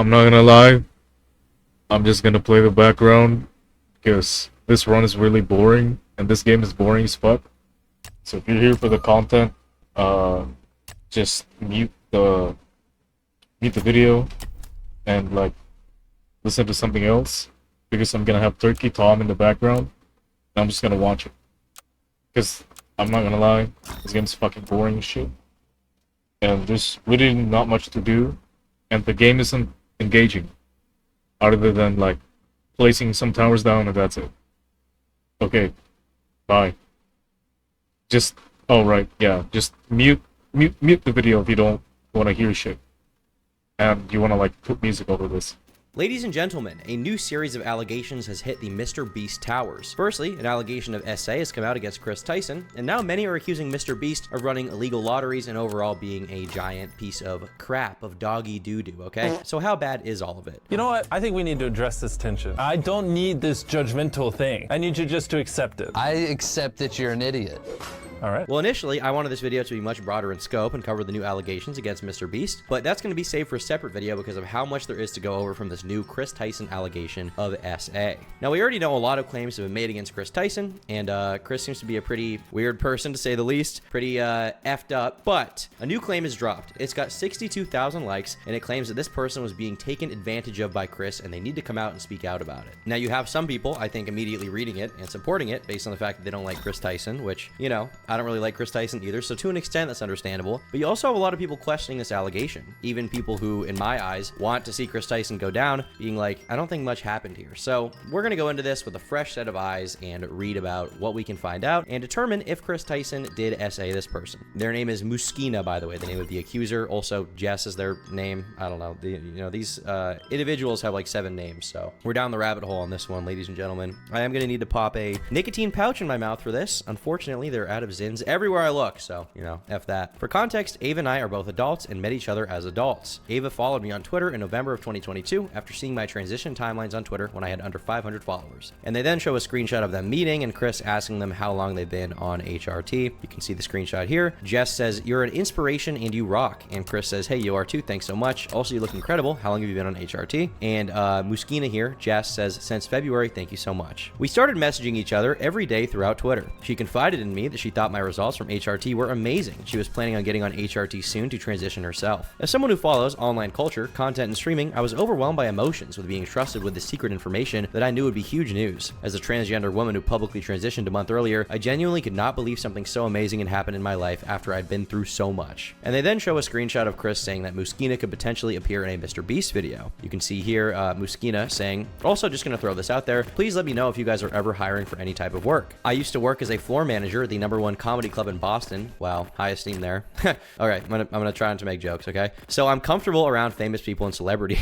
I'm not gonna lie, I'm just gonna play the background because this run is really boring and this game is boring as fuck. So if you're here for the content, just mute the video and like listen to something else because I'm gonna have Turkey Tom in the background and I'm just gonna watch it. Because I'm not gonna lie, this game's fucking boring as shit. And there's really not much to do, and the game isn't engaging. Other than like placing some towers down and that's it. Okay, bye. Just oh right, yeah, just mute the video if you don't wanna hear shit. And you wanna like put music over this. Ladies and gentlemen, a new series of allegations has hit the Mr. Beast towers. Firstly, an allegation of SA has come out against Chris Tyson, and now many are accusing Mr. Beast of running illegal lotteries and overall being a giant piece of crap, of doggy doo-doo, okay? So how bad is all of it? You know what? I think we need to address this tension. I don't need this judgmental thing. I need you just to accept it. I accept that you're an idiot. All right. Well, initially, I wanted this video to be much broader in scope and cover the new allegations against Mr. Beast, but that's going to be saved for a separate video because of how much there is to go over from this new Chris Tyson allegation of SA. Now, we already know a lot of claims have been made against Chris Tyson, and Chris seems to be a pretty weird person, to say the least. Pretty effed up, but a new claim is dropped. It's got 62,000 likes, and it claims that this person was being taken advantage of by Chris, and they need to come out and speak out about it. Now, you have some people, I think, immediately reading it and supporting it based on the fact that they don't like Chris Tyson, which, you know, I don't really like Chris Tyson either, so to an extent that's understandable. But you also have a lot of people questioning this allegation. Even people who, in my eyes, want to see Chris Tyson go down, being like, I don't think much happened here. So we're going to go into this with a fresh set of eyes and read about what we can find out and determine if Chris Tyson did SA this person. Their name is Muskina, by the way, the name of the accuser. Also, Jess is their name. I don't know. These individuals have like 7 names, so we're down the rabbit hole on this one, ladies and gentlemen. I am going to need to pop a nicotine pouch in my mouth for this. Unfortunately, they're out of Zins everywhere I look, so, you know, F that. For context, Ava and I are both adults and met each other as adults. Ava followed me on Twitter in November of 2022 after seeing my transition timelines on Twitter when I had under 500 followers. And they then show a screenshot of them meeting and Chris asking them how long they've been on HRT. You can see the screenshot here. Jess says, "You're an inspiration and you rock." And Chris says, "Hey, you are too. Thanks so much. Also, you look incredible. How long have you been on HRT?" And Muskina here, Jess says, "Since February, thank you so much." We started messaging each other every day throughout Twitter. She confided in me that she thought my results from HRT were amazing. She was planning on getting on HRT soon to transition herself. As someone who follows online culture, content, and streaming, I was overwhelmed by emotions with being trusted with the secret information that I knew would be huge news. As a transgender woman who publicly transitioned a month earlier, I genuinely could not believe something so amazing had happened in my life after I'd been through so much. And they then show a screenshot of Chris saying that Muskina could potentially appear in a Mr. Beast video. You can see here Muskina saying, "Also just going to throw this out there, please let me know if you guys are ever hiring for any type of work. I used to work as a floor manager at the #1 comedy club in Boston." Wow, high esteem there. All right, I'm gonna try not to make jokes, okay? So I'm comfortable around famous people and celebrity.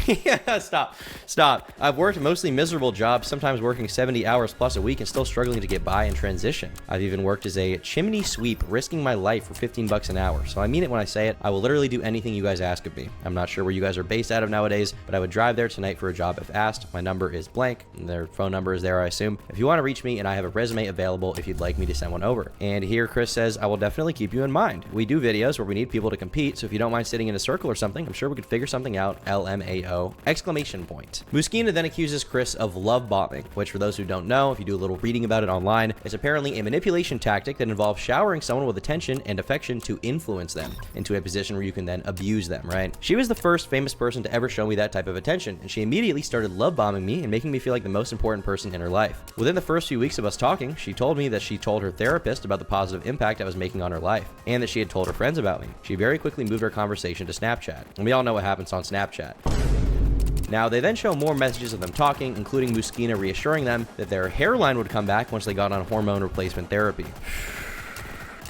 Stop. I've worked mostly miserable jobs, sometimes working 70 hours plus a week and still struggling to get by and transition. I've even worked as a chimney sweep, risking my life for 15 bucks an hour. So I mean it when I say it. I will literally do anything you guys ask of me. I'm not sure where you guys are based out of nowadays, but I would drive there tonight for a job if asked. My number is blank, and their phone number is there, I assume. If you want to reach me, and I have a resume available if you'd like me to send one over. And here Chris says, "I will definitely keep you in mind. We do videos where we need people to compete, so if you don't mind sitting in a circle or something, I'm sure we could figure something out. LMAO! Exclamation point." Muskina then accuses Chris of love bombing, which for those who don't know, if you do a little reading about it online, is apparently a manipulation tactic that involves showering someone with attention and affection to influence them into a position where you can then abuse them, right? She was the first famous person to ever show me that type of attention, and she immediately started love bombing me and making me feel like the most important person in her life. Within the first few weeks of us talking, she told me that she told her therapist about the positive impact I was making on her life, and that she had told her friends about me. She very quickly moved our conversation to Snapchat, and we all know what happens on Snapchat. Now, they then show more messages of them talking, including Muskina reassuring them that their hairline would come back once they got on hormone replacement therapy.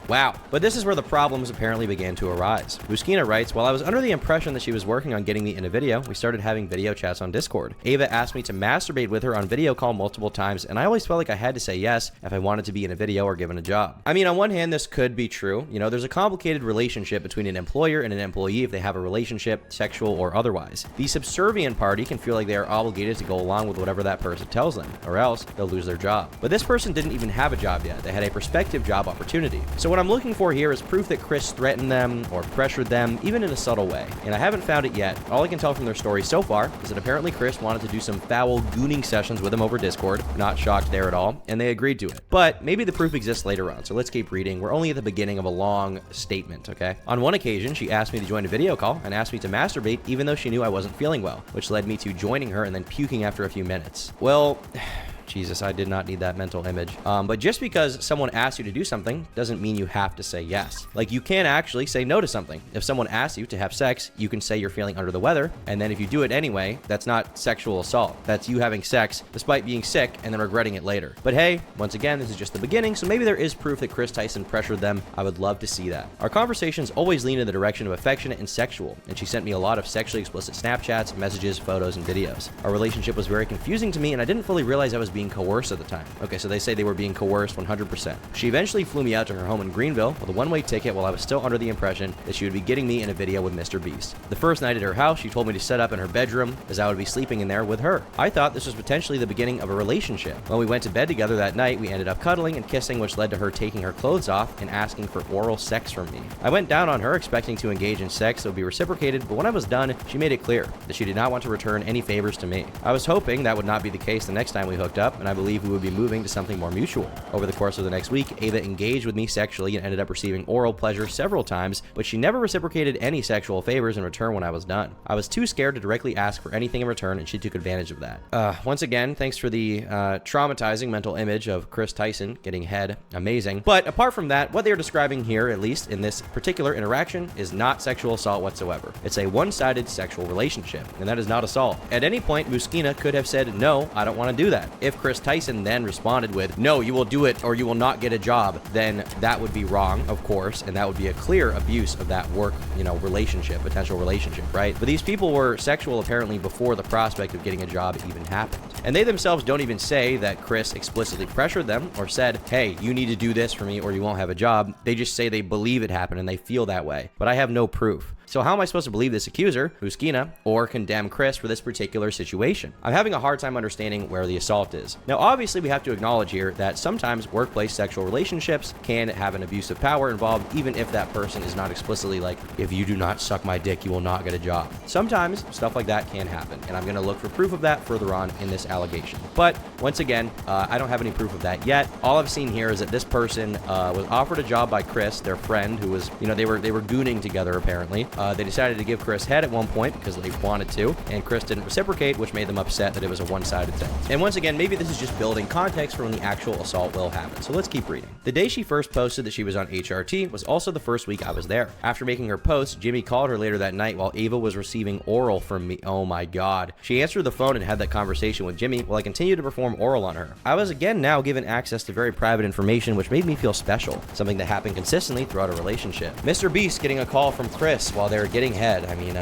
Wow. But this is where the problems apparently began to arise. Muskina writes, "While I was under the impression that she was working on getting me in a video, we started having video chats on Discord. Ava asked me to masturbate with her on video call multiple times, and I always felt like I had to say yes if I wanted to be in a video or given a job." I mean, on one hand, this could be true. You know, there's a complicated relationship between an employer and an employee if they have a relationship, sexual or otherwise. The subservient party can feel like they are obligated to go along with whatever that person tells them, or else they'll lose their job. But this person didn't even have a job yet. They had a prospective job opportunity. So what what I'm looking for here is proof that Chris threatened them or pressured them, even in a subtle way. And I haven't found it yet. All I can tell from their story so far is that apparently Chris wanted to do some foul gooning sessions with him over Discord. Not shocked there at all, and they agreed to it. But maybe the proof exists later on, so let's keep reading. We're only at the beginning of a long statement, okay? On one occasion, she asked me to join a video call and asked me to masturbate even though she knew I wasn't feeling well, which led me to joining her and then puking after a few minutes. Well, Jesus, I did not need that mental image. But just because someone asks you to do something doesn't mean you have to say yes. Like, you can actually say no to something. If someone asks you to have sex, you can say you're feeling under the weather, and then if you do it anyway, that's not sexual assault. That's you having sex despite being sick and then regretting it later. But hey, once again, this is just the beginning, so maybe there is proof that Chris Tyson pressured them. I would love to see that. Our conversations always lean in the direction of affectionate and sexual, and she sent me a lot of sexually explicit Snapchats, messages, photos, and videos. Our relationship was very confusing to me, and I didn't fully realize I was being coerced at the time. Okay, so they say they were being coerced 100%. She eventually flew me out to her home in Greenville with a one-way ticket while I was still under the impression that she would be getting me in a video with Mr. Beast. The first night at her house, she told me to set up in her bedroom as I would be sleeping in there with her. I thought this was potentially the beginning of a relationship. When we went to bed together that night, we ended up cuddling and kissing, which led to her taking her clothes off and asking for oral sex from me. I went down on her expecting to engage in sex that would be reciprocated, but when I was done, she made it clear that she did not want to return any favors to me. I was hoping that would not be the case the next time we hooked up, and I believe we would be moving to something more mutual. Over the course of the next week, Ava engaged with me sexually and ended up receiving oral pleasure several times, but she never reciprocated any sexual favors in return when I was done. I was too scared to directly ask for anything in return, and she took advantage of that. Once again, thanks for the traumatizing mental image of Chris Tyson getting head. Amazing. But apart from that, what they're describing here, at least in this particular interaction, is not sexual assault whatsoever. It's a one-sided sexual relationship, and that is not assault. At any point, Muskina could have said, no, I don't want to do that. If Chris Tyson then responded with, no, you will do it or you will not get a job, then that would be wrong, of course, and that would be a clear abuse of that work, relationship, potential relationship, right? But these people were sexual apparently before the prospect of getting a job even happened. And they themselves don't even say that Chris explicitly pressured them or said, hey, you need to do this for me or you won't have a job. They just say they believe it happened and they feel that way. But I have no proof. So how am I supposed to believe this accuser, Muskina, or condemn Chris for this particular situation? I'm having a hard time understanding where the assault is. Now, obviously, we have to acknowledge here that sometimes workplace sexual relationships can have an abuse of power involved, even if that person is not explicitly like, if you do not suck my dick, you will not get a job. Sometimes stuff like that can happen, and I'm going to look for proof of that further on in this allegation. But once again, I don't have any proof of that yet. All I've seen here is that this person was offered a job by Chris, their friend, who was, they were gooning together apparently. They decided to give Chris head at one point because they wanted to, and Chris didn't reciprocate, which made them upset that it was a one-sided thing. And once again, maybe this is just building context for when the actual assault will happen. So let's keep reading. The day she first posted that she was on HRT was also the first week I was there. After making her post, Jimmy called her later that night while Ava was receiving oral from me. Oh my God. She answered the phone and had that conversation with Jimmy while I continued to perform oral on her. I was again now given access to very private information, which made me feel special, something that happened consistently throughout a relationship. Mr. Beast getting a call from Chris while they were getting head. I mean,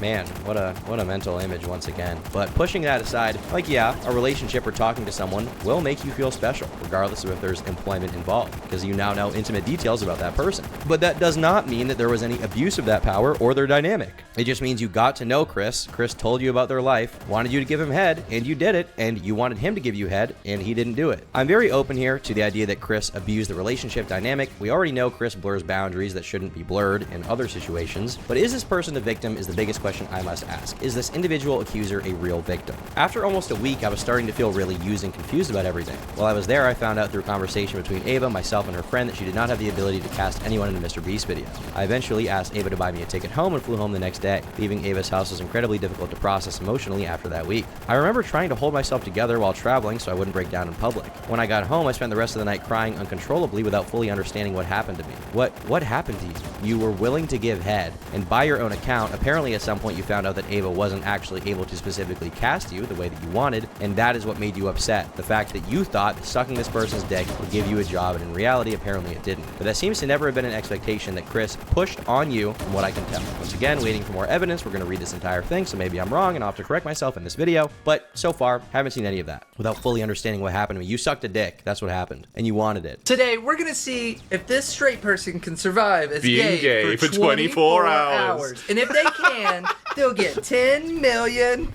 man, what a mental image once again. But pushing that aside, like, yeah, a relationship or talking to someone will make you feel special, regardless of if there's employment involved, because you now know intimate details about that person. But that does not mean that there was any abuse of that power or their dynamic. It just means you got to know Chris. Chris told you about their life, wanted you to give him head, and you did it, and you wanted him to give you head, and he didn't do it. I'm very open here to the idea that Chris abused the relationship dynamic. We already know Chris blurs boundaries that shouldn't be blurred in other situations, but is this person the victim is the biggest question I must ask. Is this individual accuser a real victim? After almost a week, I was starting to feel really used and confused about everything. While I was there, I found out through a conversation between Ava, myself, and her friend that she did not have the ability to cast anyone in the Mr. Beast video. I eventually asked Ava to buy me a ticket home and flew home the next day. Leaving Ava's house was incredibly difficult to process emotionally after that week. I remember trying to hold myself together while traveling so I wouldn't break down in public. When I got home, I spent the rest of the night crying uncontrollably without fully understanding what happened to me. What happened to you? You were willing to give head, and by your own account, apparently at some point you found out that Ava wasn't actually able to specifically cast you the way that you wanted, and that is what made you upset. The fact that you thought that sucking this person's dick would give you a job, and in reality, apparently it didn't. But that seems to never have been an expectation that Chris pushed on you, from what I can tell. Once again, waiting for some more evidence. We're going to read this entire thing, so maybe I'm wrong and I'll have to correct myself in this video. But so far, haven't seen any of that without fully understanding what happened to me. You sucked a dick. That's what happened. And you wanted it. Today, we're gonna see if this straight person can survive as Being gay for 24 hours. And if they can, they'll get $10 million.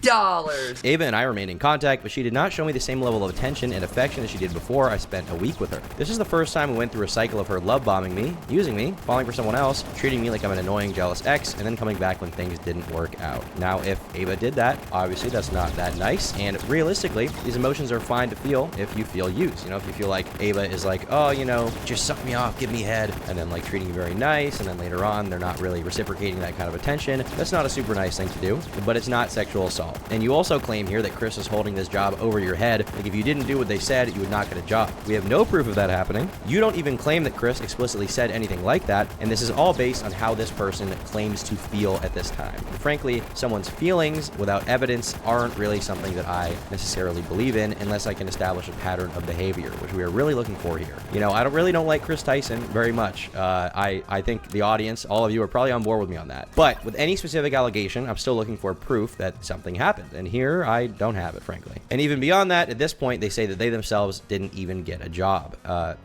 Ava and I remained in contact, but she did not show me the same level of attention and affection as she did before I spent a week with her. This is the first time we went through a cycle of her love bombing me, using me, falling for someone else, treating me like I'm an annoying, jealous ex, and then coming back when things didn't work out. Now, if Ava did that, obviously that's not that nice, and realistically, these emotions are fine to feel if you feel used. You know, if you feel like Ava is like, oh, you know, just suck me off, give me head, and then like treating you very nice, and then later on, they're not really reciprocating that kind of attention. That's not a super nice thing to do, but it's not sexual assault. And you also claim here that Chris is holding this job over your head. Like if you didn't do what they said, you would not get a job. We have no proof of that happening. You don't even claim that Chris explicitly said anything like that, and this is all based on how this person claims to feel at this time. And frankly, someone's feelings without evidence aren't really something that I necessarily believe in unless I can establish a pattern of behavior, which we are really looking for here. You know, I really don't like Chris Tyson very much. I think the audience, all of you, are probably on board with me on that. But with any specific allegation, I'm still looking for proof that something happened, and here I don't have it, frankly. And even beyond that, at this point, they say that they themselves didn't even get a job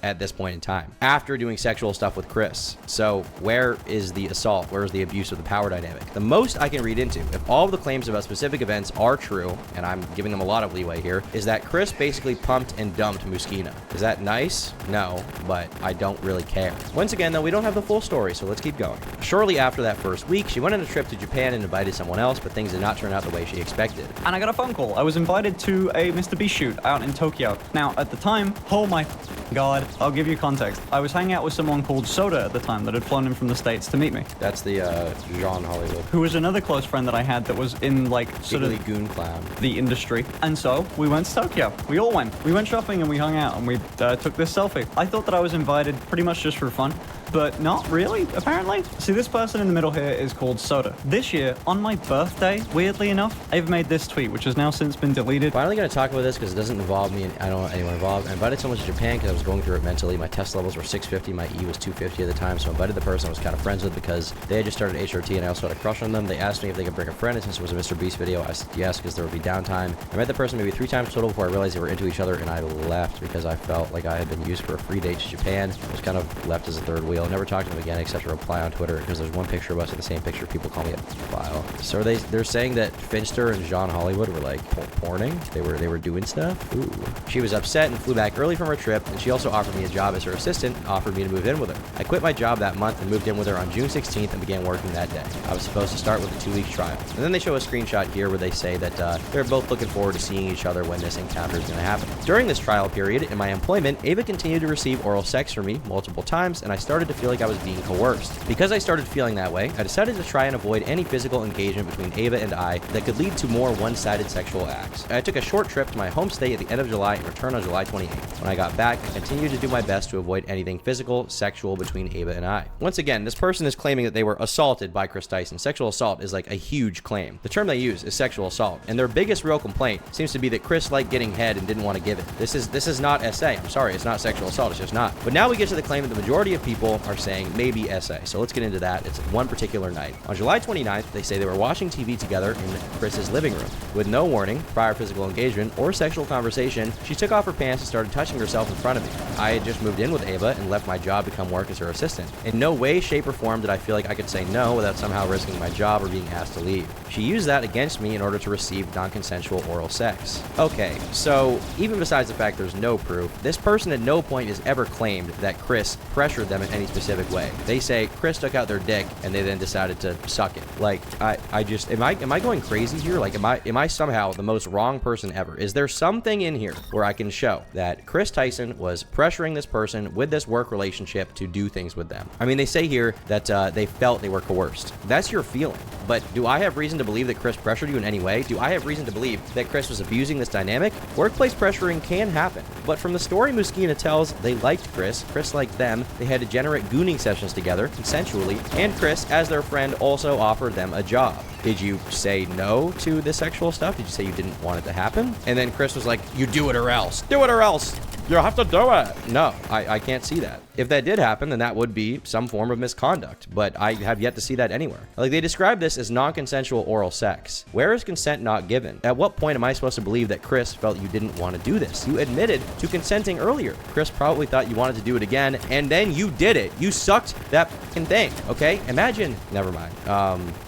at this point in time after doing sexual stuff with Chris. So where is the assault? Where is the abuse of the power dynamic? The most I can read into, if all of the claims about specific events are true, and I'm giving them a lot of leeway here, is that Chris basically pumped and dumped Muskina. Is that nice? No, but I don't really care. Once again, though, we don't have the full story, so let's keep going. Shortly after that first week, she went on a trip to Japan and invited someone else, but things did not turn out the way she expected. And I got a phone call. I was invited to a Mr. Beast shoot out in Tokyo. Now, at the time, oh my God, I'll give you context. I was hanging out with someone called Soda at the time that had flown in from the States to meet me. That's the Jean Hollywood. Who was another close friend that I had that was in, like, sort Giggly of goon clown. the industry. And so, we went to Tokyo. We all went. We went shopping and we hung out and we took this selfie. I thought that I was invited pretty much just for fun, but not really, apparently. See, this person in the middle here is called Soda. This year, on my birthday, weirdly enough, I've made this tweet, which has now since been deleted. Finally gonna talk about this because it doesn't involve me and I don't want anyone involved. I invited someone to Japan because I was going through it mentally. My test levels were 650, my E was 250 at the time, so I invited the person I was kind of friends with because they had just started HRT and I also had a crush on them. They asked me if they could bring a friend, and since it was a Mr. Beast video, I said yes because there would be downtime. I met the person maybe 3 times total before I realized they were into each other, and I left because I felt like I had been used for a free date to Japan. I was kind of left as a third wheel. Never talked to them again except to reply on Twitter because there's one picture of us in the same picture. People call me a file. So they're saying that Finster and Jean Hollywood were like porning. They were doing stuff. Ooh. She was upset and flew back early from her trip, and she also offered me a job as her assistant and offered me to move in with her. I quit my job that month and moved in with her on June 16th and began working that day. I was supposed to start with a 2-week trial. And then they show a screenshot here where they say that they're both looking forward to seeing each other when this encounter is going to happen. During this trial period in my employment, Ava continued to receive oral sex from me multiple times, and I started to feel like I was being coerced. Because I started feeling that way, I decided to try and avoid any physical engagement between Ava and I that could lead to more one-sided sexual acts. I took a short trip to my home state at the end of July and returned on July 28th. When I got back, I continued to do my best to avoid anything physical, sexual between Ava and I. Once again, this person is claiming that they were assaulted by Chris Tyson. Sexual assault is like a huge claim. The term they use is sexual assault, and their biggest real complaint seems to be that Chris liked getting head and didn't want to give it. This is not SA. I'm sorry, it's not sexual assault, it's just not. But now we get to the claim that the majority of people are saying maybe SA. So let's get into that. It's one particular night. On July 29th, they say they were watching TV together in Chris's living room. With no warning, prior physical engagement, or sexual conversation, she took off her pants and started touching herself in front of me. I had just moved in with Ava and left my job to come work as her assistant. In no way, shape, or form did I feel like I could say no without somehow risking my job or being asked to leave. She used that against me in order to receive non-consensual oral sex. Okay, so even besides the fact there's no proof, this person at no point has ever claimed that Chris pressured them in any specific way. They say Chris took out their dick and they then decided to suck it. Like, I just, am I going crazy here? Like, am I somehow the most wrong person ever? Is there something in here where I can show that Chris Tyson was pressuring this person with this work relationship to do things with them? I mean, they say here that they felt they were coerced. That's your feeling. But do I have reason to believe that Chris pressured you in any way? Do I have reason to believe that Chris was abusing this dynamic? Workplace pressuring can happen. But from the story Muskina tells, they liked Chris. Chris liked them. They had degenerate gooning sessions together, consensually. And Chris, as their friend, also offered them a job. Did you say no to the sexual stuff? Did you say you didn't want it to happen? And then Chris was like, you do it or else. Do it or else. You have to do it. No, I can't see that. If that did happen, then that would be some form of misconduct, but I have yet to see that anywhere. Like, they describe this as non-consensual oral sex. Where is consent not given? At what point am I supposed to believe that Chris felt you didn't want to do this? You admitted to consenting earlier. Chris probably thought you wanted to do it again, and then you did it. You sucked that fucking thing, okay? Imagine, never mind.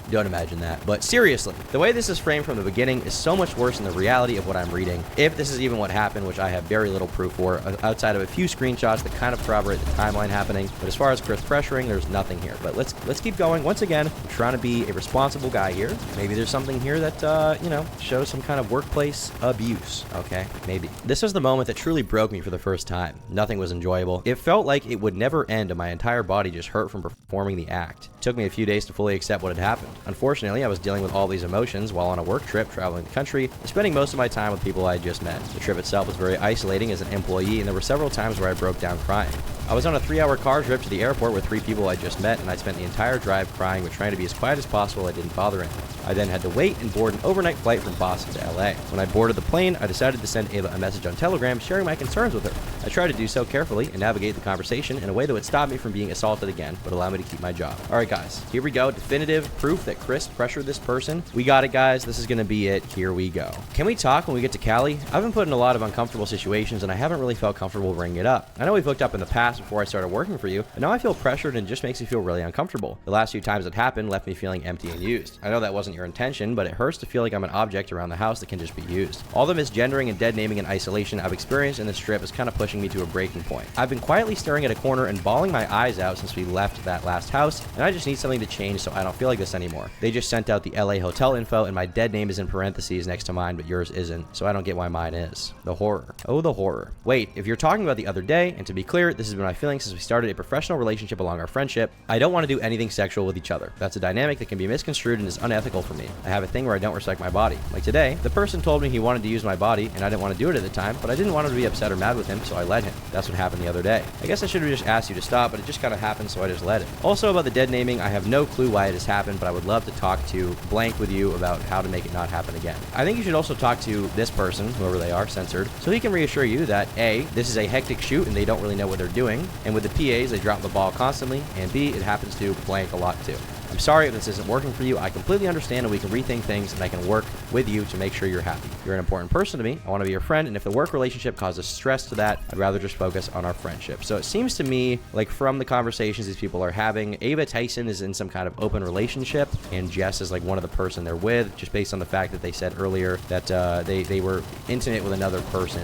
Don't imagine that. But seriously, the way this is framed from the beginning is so much worse than the reality of what I'm reading. If this is even what happened, which I have very little proof for, outside of a few screenshots that kind of corroborate the timeline happening. But as far as Chris pressuring, there's nothing here. But let's keep going. Once again, I'm trying to be a responsible guy here. Maybe there's something here that, you know, shows some kind of workplace abuse. Okay, maybe. This was the moment that truly broke me for the first time. Nothing was enjoyable. It felt like it would never end and my entire body just hurt from performing the act. It took me a few days to fully accept what had happened. Unfortunately, I was dealing with all these emotions while on a work trip traveling the country and spending most of my time with people I had just met. The trip itself was very isolating as an employee, and there were several times where I broke down crying. I was on a 3-hour car trip to the airport with 3 people I just met, and I spent the entire drive crying but trying to be as quiet as possible. I didn't bother anyone. I then had to wait and board an overnight flight from Boston to LA. When I boarded the plane, I decided to send Ava a message on Telegram sharing my concerns with her. I tried to do so carefully and navigate the conversation in a way that would stop me from being assaulted again, but allow me to keep my job. Alright guys, here we go. Definitive proof that Chris pressured this person. We got it, guys. This is gonna be it. Here we go. Can we talk when we get to Cali? I've been put in a lot of uncomfortable situations and I haven't really felt comfortable bringing it up. I know we've hooked up in the past before I started working for you, but now I feel pressured and it just makes me feel really uncomfortable. The last few times it happened left me feeling empty and used. I know that wasn't your intention, but it hurts to feel like I'm an object around the house that can just be used. All the misgendering and dead naming and isolation I've experienced in this trip is kind of pushing me to a breaking point. I've been quietly staring at a corner and bawling my eyes out since we left that last house, and I just need something to change so I don't feel like this anymore. They just sent out the LA hotel info and my dead name is in parentheses next to mine, but yours isn't, so I don't get why mine is. The horror. Oh, the horror. Wait, if you're talking about the other day, and to be clear, this has been my feeling since we started a professional relationship along our friendship, I don't want to do anything sexual with each other. That's a dynamic that can be misconstrued and is unethical for me. I have a thing where I don't respect my body. Like today, the person told me he wanted to use my body, and I didn't want to do it at the time, but I didn't want him to be upset or mad with him, so I let him. That's what happened the other day. I guess I should have just asked you to stop, but it just kind of happened, so I just let it. Also, about the dead naming, I have no clue why it has happened, but I would love to talk to blank with you about how to make it not happen again. I think you should also talk to this person, whoever they are, censored, so he can reassure you that A, this is a hectic shoot and they don't really know what they're doing, and with the PAs, they drop the ball constantly, and B, it happens to blank a lot too. I'm sorry if this isn't working for you. I completely understand and we can rethink things and I can work with you to make sure you're happy. You're an important person to me. I want to be your friend, and if the work relationship causes stress to that, I'd rather just focus on our friendship. So it seems to me like from the conversations these people are having, Ava Tyson is in some kind of open relationship and Jess is like one of the person they're with, just based on the fact that they said earlier that they were intimate with another person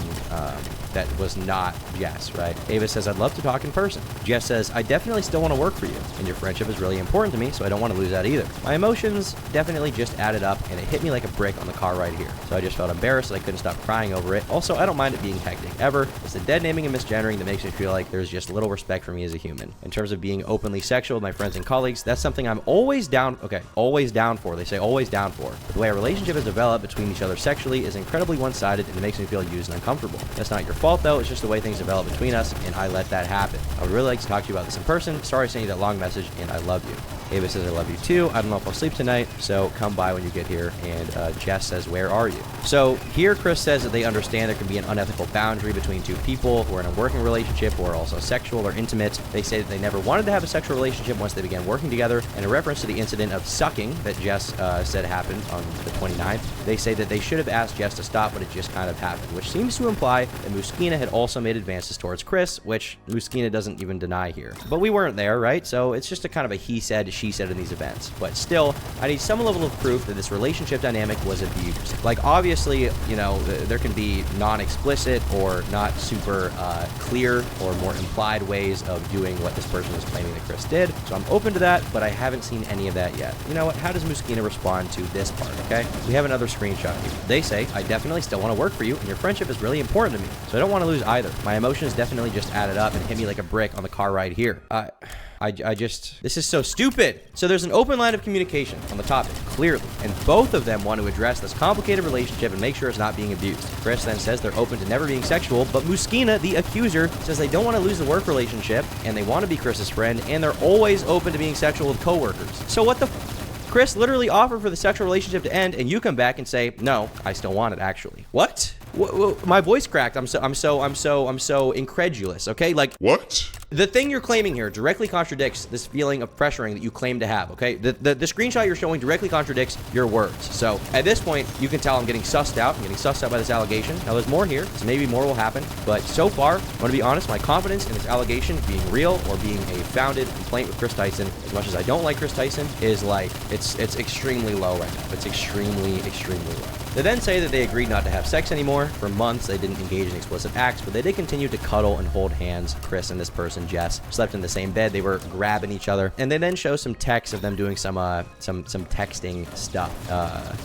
that was not Jess, right? Ava says, I'd love to talk in person. Jess says, I definitely still want to work for you, and your friendship is really important to me, so I don't want to lose that either. My emotions definitely just added up, and it hit me like a brick on the car ride here. So I just felt embarrassed that I couldn't stop crying over it. Also, I don't mind it being hectic, ever. It's the dead naming and misgendering that makes me feel like there's just little respect for me as a human. In terms of being openly sexual with my friends and colleagues, that's something I'm always down for. They say always down for. But the way a relationship is developed between each other sexually is incredibly one-sided, and it makes me feel used and uncomfortable. That's not your fault, though. It's just the way things develop between us, and I let that happen. I would really like to talk to you about this in person. Sorry I sent you that long message, and I love you. Ava says, I love you too. I don't know if I'll sleep tonight, so come by when you get here. And Jess says, where are you? So here Chris says that they understand there can be an unethical boundary between two people who are in a working relationship or also sexual or intimate. They say that they never wanted to have a sexual relationship once they began working together. And in reference to the incident of sucking that Jess said happened on the 29th, they say that they should have asked Jess to stop, but it just kind of happened, which seems to imply that Muskina had also made advances towards Chris, which Muskina doesn't even deny here. But we weren't there, right? So it's just a kind of a he said, she said in these events. But still, I need some level of proof that this relationship dynamic was abused. Like, obviously, you know, there can be non-explicit or not super clear or more implied ways of doing what this person is claiming that Chris did. So I'm open to that, but I haven't seen any of that yet. You know what? How does Muskina respond to this part, okay? We have another screenshot here. They say, I definitely still want to work for you, and your friendship is really important to me, so I don't want to lose either. My emotions definitely just added up and hit me like a brick on the car ride here. This is so stupid. So there's an open line of communication on the topic, clearly, and both of them want to address this complicated relationship and make sure it's not being abused. Chris then says they're open to never being sexual, but Muskina, the accuser, says they don't want to lose the work relationship, and they want to be Chris's friend, and they're always open to being sexual with coworkers. So what the Chris literally offered for the sexual relationship to end, and you come back and say, no, I still want it, actually. What? My voice cracked. I'm so incredulous, okay? Like, What? The thing you're claiming here directly contradicts this feeling of pressuring that you claim to have, okay? The screenshot you're showing directly contradicts your words. So at this point, you can tell I'm getting sussed out. I'm getting sussed out by this allegation. Now there's more here, so maybe more will happen. But so far, I'm gonna be honest, my confidence in this allegation being real or being a founded complaint with Chris Tyson, as much as I don't like Chris Tyson, is like, it's extremely low right now. It's extremely, extremely low. They then say that they agreed not to have sex anymore. For months, they didn't engage in explicit acts, but they did continue to cuddle and hold hands. Chris and this person, Jess, slept in the same bed. They were grabbing each other. And they then show some texts of them doing some texting stuff,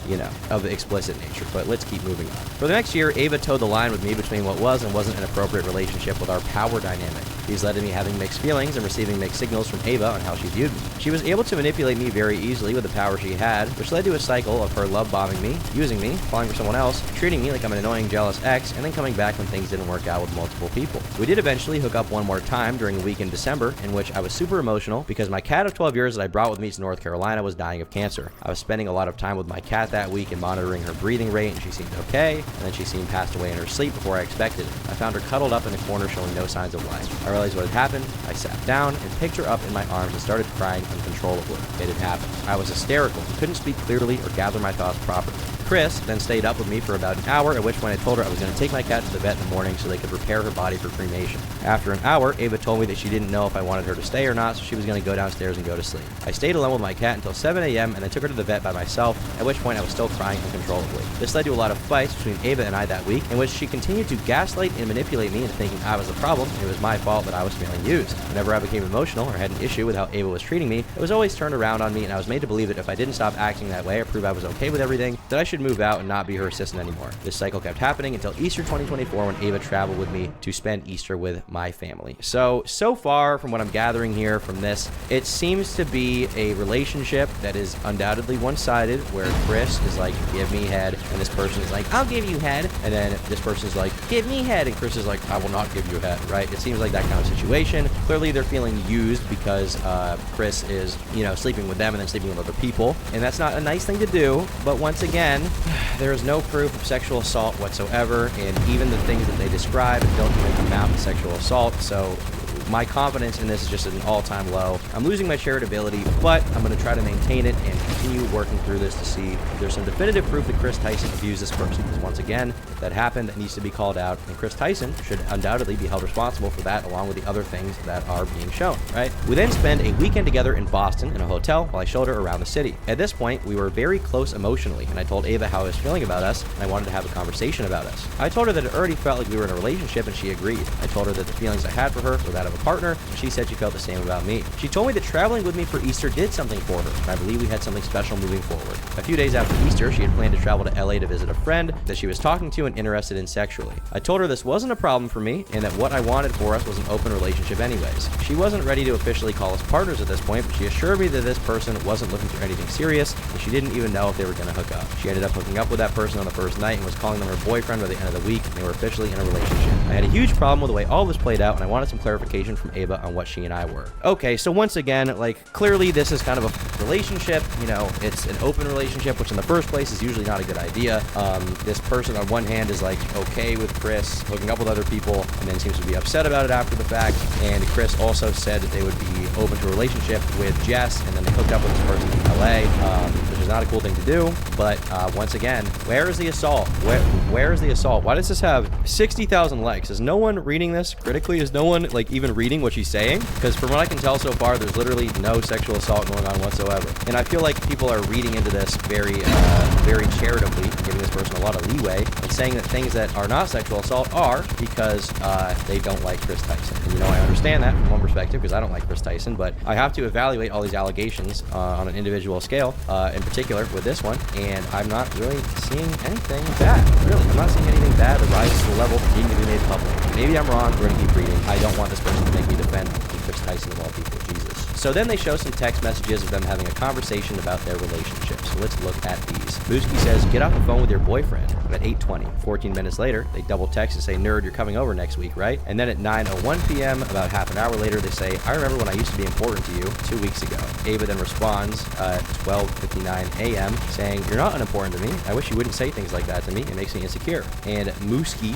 you know, of explicit nature. But let's keep moving on. For the next year, Ava towed the line with me between what was and wasn't an appropriate relationship with our power dynamic. These led to me having mixed feelings and receiving mixed signals from Ava on how she viewed me. She was able to manipulate me very easily with the power she had, which led to a cycle of her love bombing me, using me, falling for someone else, treating me like I'm an annoying, jealous ex, and then coming back when things didn't work out with multiple people. We did eventually hook up one more time during a week in December, in which I was super emotional because my cat of 12 years that I brought with me to North Carolina was dying of cancer. I was spending a lot of time with my cat that week and monitoring her breathing rate, and she seemed okay, and then she seemed passed away in her sleep before I expected it. I found her cuddled up in a corner showing no signs of life. I realized what had happened. I sat down and picked her up in my arms and started crying uncontrollably. It had happened. I was hysterical and couldn't speak clearly or gather my thoughts properly. Chris then stayed up with me for about an hour, at which point I told her I was going to take my cat to the vet in the morning so they could prepare her body for cremation. After an hour, Ava told me that she didn't know if I wanted her to stay or not, so she was going to go downstairs and go to sleep. I stayed alone with my cat until 7 a.m. and then took her to the vet by myself, at which point I was still crying uncontrollably. This led to a lot of fights between Ava and I that week, in which she continued to gaslight and manipulate me into thinking I was the problem, and it was my fault that I was feeling used. Whenever I became emotional or had an issue with how Ava was treating me, it was always turned around on me, and I was made to believe that if I didn't stop acting that way or prove I was okay with everything, that I should move out and not be her assistant anymore. This cycle kept happening until Easter 2024 when Ava traveled with me to spend Easter with my family. So far from what I'm gathering here from this, it seems to be a relationship that is undoubtedly one-sided, where Chris is like, give me head, and this person is like, I'll give you head, and then this person is like, give me head, and Chris is like, I will not give you head, right? It seems like that kind of situation. Clearly they're feeling used because Chris is, you know, sleeping with them and then sleeping with other people, and that's not a nice thing to do, but once again, there is no proof of sexual assault whatsoever, and even the things that they describe don't even amount to sexual assault, so my confidence in this is just at an all-time low. I'm losing my charitability, but I'm going to try to maintain it and continue working through this to see if there's some definitive proof that Chris Tyson abused this person. Because once again, that happened, that needs to be called out, and Chris Tyson should undoubtedly be held responsible for that, along with the other things that are being shown, right? We then spend a weekend together in Boston in a hotel while I showed her around the city. At this point, we were very close emotionally, and I told Ava how I was feeling about us, and I wanted to have a conversation about us. I told her that it already felt like we were in a relationship, and she agreed. I told her that the feelings I had for her were that of a partner, and she said she felt the same about me. She told me that traveling with me for Easter did something for her, and I believe we had something special moving forward. A few days after Easter, she had planned to travel to LA to visit a friend that she was talking to and interested in sexually. I told her this wasn't a problem for me, and that what I wanted for us was an open relationship anyways. She wasn't ready to officially call us partners at this point, but she assured me that this person wasn't looking for anything serious, and she didn't even know if they were going to hook up. She ended up hooking up with that person on the first night and was calling them her boyfriend by the end of the week, and they were officially in a relationship. I had a huge problem with the way all this played out, and I wanted some clarification from Ava on what she and I were. Okay, so once again, like, clearly this is kind of a relationship, you know, it's an open relationship, which in the first place is usually not a good idea. This person on one hand is like okay with Chris hooking up with other people, and then seems to be upset about it after the fact, and Chris also said that they would be open to a relationship with Jess, and then they hooked up with this person in LA, which is not a cool thing to do, but once again, where is the assault? Where is the assault? Why does this have 60,000 likes? Is no one reading this critically? Is no one, like, even reading what she's saying? Because from what I can tell so far, there's literally no sexual assault going on whatsoever. And I feel like people are reading into this very charitably, giving this person a lot of leeway, and saying that things that are not sexual assault are because they don't like Chris Tyson. And, you know, I understand that from one perspective, because I don't like Chris Tyson, but I have to evaluate all these allegations on an individual scale, in particular with this one, and I'm not really seeing anything bad. Really, I'm not seeing anything bad that rises to the level of needing to be made public. Maybe I'm wrong. We're going to keep reading. I don't want this person to make me defend Chris Tyson of all people. Jesus. So then they show some text messages of them having a conversation about their relationship. So let's look at these. Mooski says, get off the phone with your boyfriend. And at 8:20, 14 minutes later, they double text and say, nerd, you're coming over next week, right? And then at 9:01 p.m., about half an hour later, they say, I remember when I used to be important to you 2 weeks ago. Ava then responds at 12:59 a.m. saying, you're not unimportant to me. I wish you wouldn't say things like that to me. It makes me insecure. And Mooski,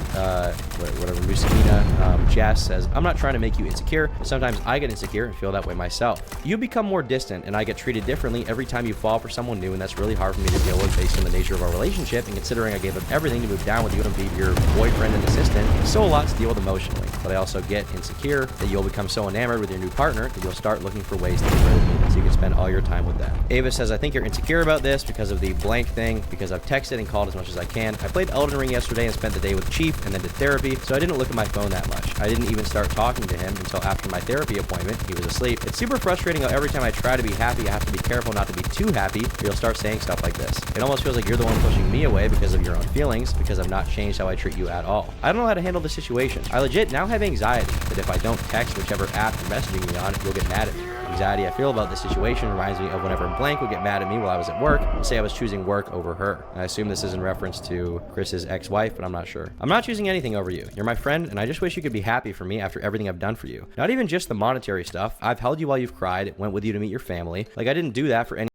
Mooskina, Jess says, I'm not trying to make you insecure, but sometimes I get insecure and feel that way myself. You become more distant and I get treated differently every time you fall for someone new, and that's really hard for me to deal with based on the nature of our relationship, and considering I gave up everything to move down with you and be your boyfriend and assistant, it's still a lot to deal with emotionally. But I also get insecure that you'll become so enamored with your new partner that you'll start looking for ways to get rid of me so you can spend all your time with them. Ava says, I think you're insecure about this because of the blank thing, because I've texted and called as much as I can. I played Elden Ring yesterday and spent the day with Chief and then did therapy, so I didn't look at my phone that much. I didn't even start talking to him until after my therapy appointment. He was asleep. It's super frustrating how every time I try to be happy, I have to be careful not to be too happy, or you'll start saying stuff like this. It almost feels like you're the one pushing me away because of your own feelings, because I've not changed how I treat you at all. I don't know how to handle the situation. I legit now have anxiety that if I don't text whichever app you're messaging me on, you'll get mad at me. Anxiety I feel about this situation reminds me of whenever Blank would get mad at me while I was at work and say I was choosing work over her. I assume this is in reference to Chris's ex-wife, but I'm not sure. I'm not choosing anything over you. You're my friend, and I just wish you could be happy for me after everything I've done for you. Not even just the monetary stuff. I've held you while you've cried, went with you to meet your family. Like, I didn't do that for any